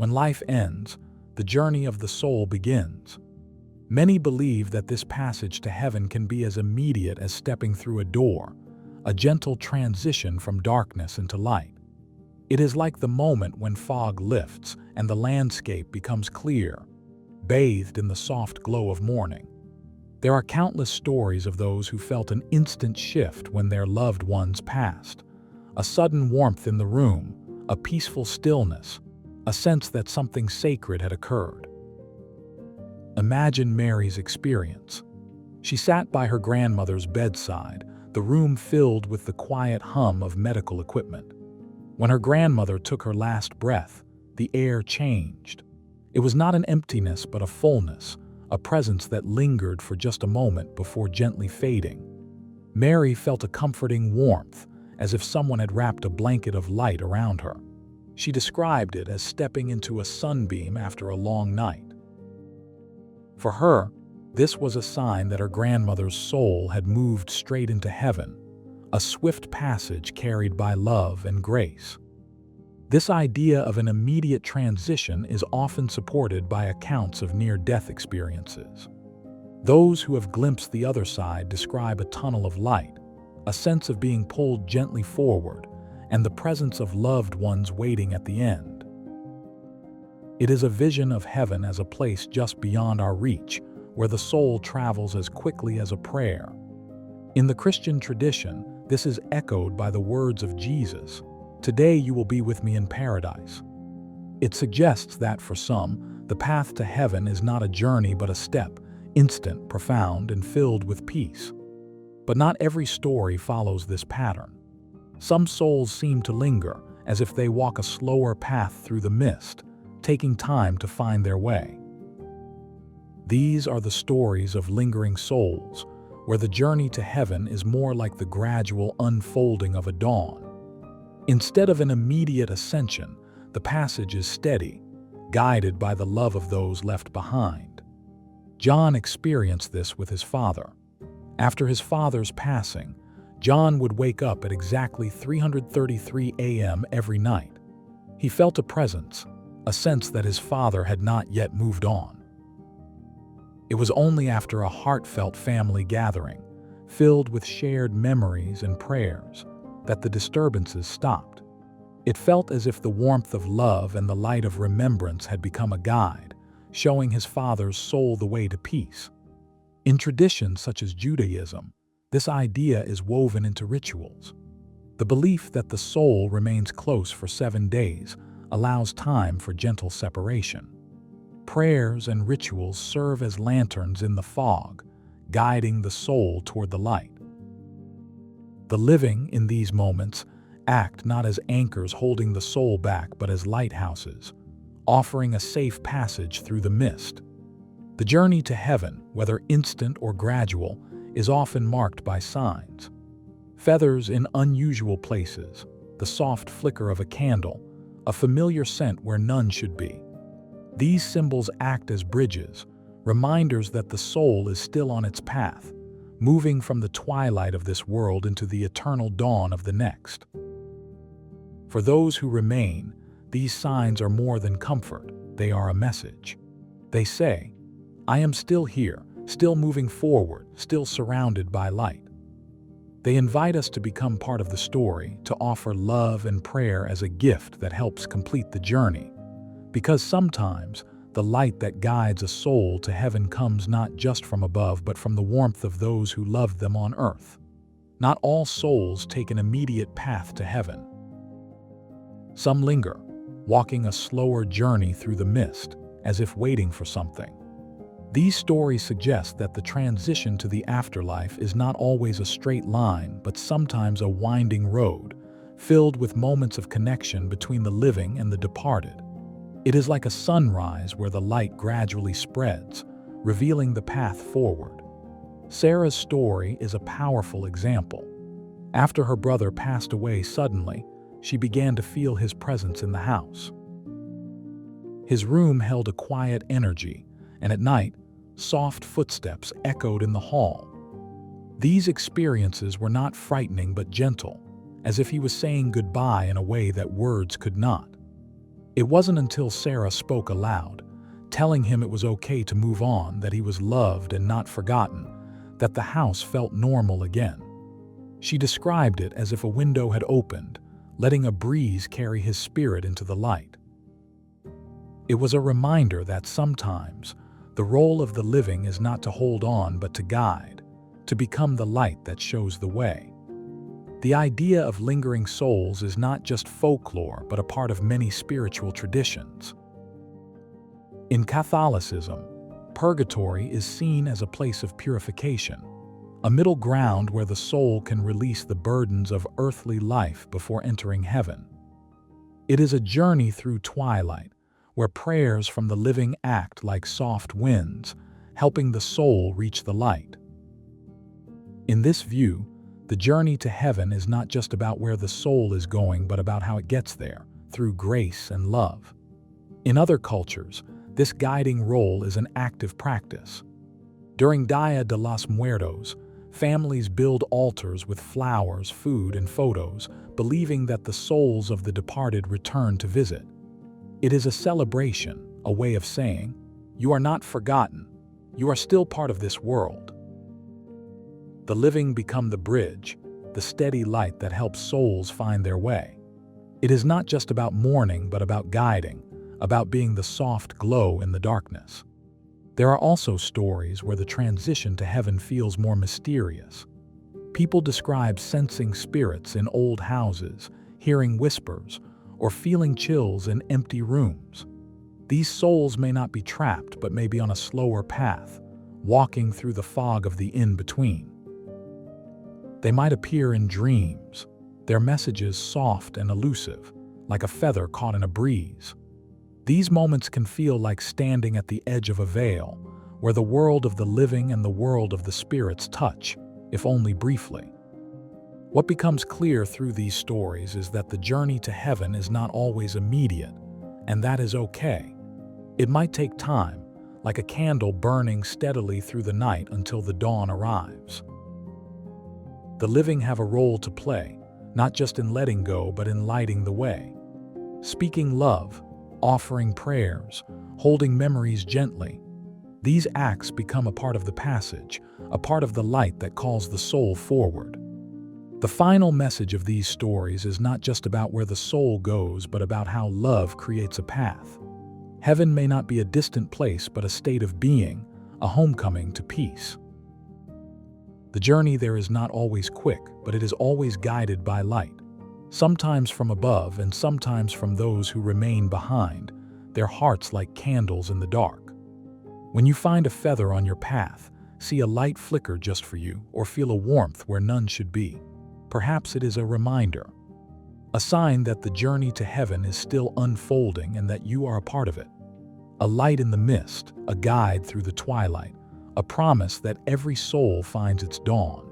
When life ends, the journey of the soul begins. Many believe that this passage to heaven can be as immediate as stepping through a door, a gentle transition from darkness into light. It is like the moment when fog lifts and the landscape becomes clear, bathed in the soft glow of morning. There are countless stories of those who felt an instant shift when their loved ones passed. A sudden warmth in the room, a peaceful stillness, a sense that something sacred had occurred. Imagine Mary's experience. She sat by her grandmother's bedside, the room filled with the quiet hum of medical equipment. When her grandmother took her last breath, the air changed. It was not an emptiness but a fullness, a presence that lingered for just a moment before gently fading. Mary felt a comforting warmth, as if someone had wrapped a blanket of light around her. She described it as stepping into a sunbeam after a long night. For her, this was a sign that her grandmother's soul had moved straight into heaven, a swift passage carried by love and grace. This idea of an immediate transition is often supported by accounts of near-death experiences. Those who have glimpsed the other side describe a tunnel of light, a sense of being pulled gently forward, and the presence of loved ones waiting at the end. It is a vision of heaven as a place just beyond our reach, where the soul travels as quickly as a prayer. In the Christian tradition, this is echoed by the words of Jesus, "Today you will be with me in paradise." It suggests that for some, the path to heaven is not a journey but a step, instant, profound, and filled with peace. But not every story follows this pattern. Some souls seem to linger, as if they walk a slower path through the mist, taking time to find their way. These are the stories of lingering souls, where the journey to heaven is more like the gradual unfolding of a dawn. Instead of an immediate ascension, the passage is steady, guided by the love of those left behind. John experienced this with his father. After his father's passing, John would wake up at exactly 3:33 a.m. every night. He felt a presence, a sense that his father had not yet moved on. It was only after a heartfelt family gathering, filled with shared memories and prayers, that the disturbances stopped. It felt as if the warmth of love and the light of remembrance had become a guide, showing his father's soul the way to peace. In traditions such as Judaism, this idea is woven into rituals. The belief that the soul remains close for 7 days allows time for gentle separation. Prayers and rituals serve as lanterns in the fog, guiding the soul toward the light. The living in these moments act not as anchors holding the soul back but as lighthouses, offering a safe passage through the mist. The journey to heaven, whether instant or gradual, is often marked by signs. Feathers in unusual places, the soft flicker of a candle, a familiar scent where none should be. These symbols act as bridges, reminders that the soul is still on its path, moving from the twilight of this world into the eternal dawn of the next. For those who remain, these signs are more than comfort, they are a message. They say, "I am still here, still moving forward, still surrounded by light." They invite us to become part of the story, to offer love and prayer as a gift that helps complete the journey. Because sometimes, the light that guides a soul to heaven comes not just from above but from the warmth of those who loved them on earth. Not all souls take an immediate path to heaven. Some linger, walking a slower journey through the mist, as if waiting for something. These stories suggest that the transition to the afterlife is not always a straight line, but sometimes a winding road, filled with moments of connection between the living and the departed. It is like a sunrise where the light gradually spreads, revealing the path forward. Sarah's story is a powerful example. After her brother passed away suddenly, she began to feel his presence in the house. His room held a quiet energy, and at night, soft footsteps echoed in the hall. These experiences were not frightening but gentle, as if he was saying goodbye in a way that words could not. It wasn't until Sarah spoke aloud, telling him it was okay to move on, that he was loved and not forgotten, that the house felt normal again. She described it as if a window had opened, letting a breeze carry his spirit into the light. It was a reminder that sometimes the role of the living is not to hold on but to guide, to become the light that shows the way. The idea of lingering souls is not just folklore but a part of many spiritual traditions. In Catholicism, purgatory is seen as a place of purification, a middle ground where the soul can release the burdens of earthly life before entering heaven. It is a journey through twilight, where prayers from the living act like soft winds, helping the soul reach the light. In this view, the journey to heaven is not just about where the soul is going, but about how it gets there, through grace and love. In other cultures, this guiding role is an active practice. During Dia de los Muertos, families build altars with flowers, food, and photos, believing that the souls of the departed return to visit. It is a celebration, a way of saying, "You are not forgotten. You are still part of this world." The living become the bridge, the steady light that helps souls find their way. It is not just about mourning, but about guiding, about being the soft glow in the darkness. There are also stories where the transition to heaven feels more mysterious. People describe sensing spirits in old houses, hearing whispers, or feeling chills in empty rooms. These souls may not be trapped, but may be on a slower path, walking through the fog of the in-between. They might appear in dreams, their messages soft and elusive, like a feather caught in a breeze. These moments can feel like standing at the edge of a veil, where the world of the living and the world of the spirits touch, if only briefly. What becomes clear through these stories is that the journey to heaven is not always immediate, and that is okay. It might take time, like a candle burning steadily through the night until the dawn arrives. The living have a role to play, not just in letting go, but in lighting the way. Speaking love, offering prayers, holding memories gently. These acts become a part of the passage, a part of the light that calls the soul forward. The final message of these stories is not just about where the soul goes, but about how love creates a path. Heaven may not be a distant place, but a state of being, a homecoming to peace. The journey there is not always quick, but it is always guided by light. Sometimes from above and sometimes from those who remain behind, their hearts like candles in the dark. When you find a feather on your path, see a light flicker just for you, or feel a warmth where none should be, perhaps it is a reminder, a sign that the journey to heaven is still unfolding and that you are a part of it. A light in the mist, a guide through the twilight, a promise that every soul finds its dawn.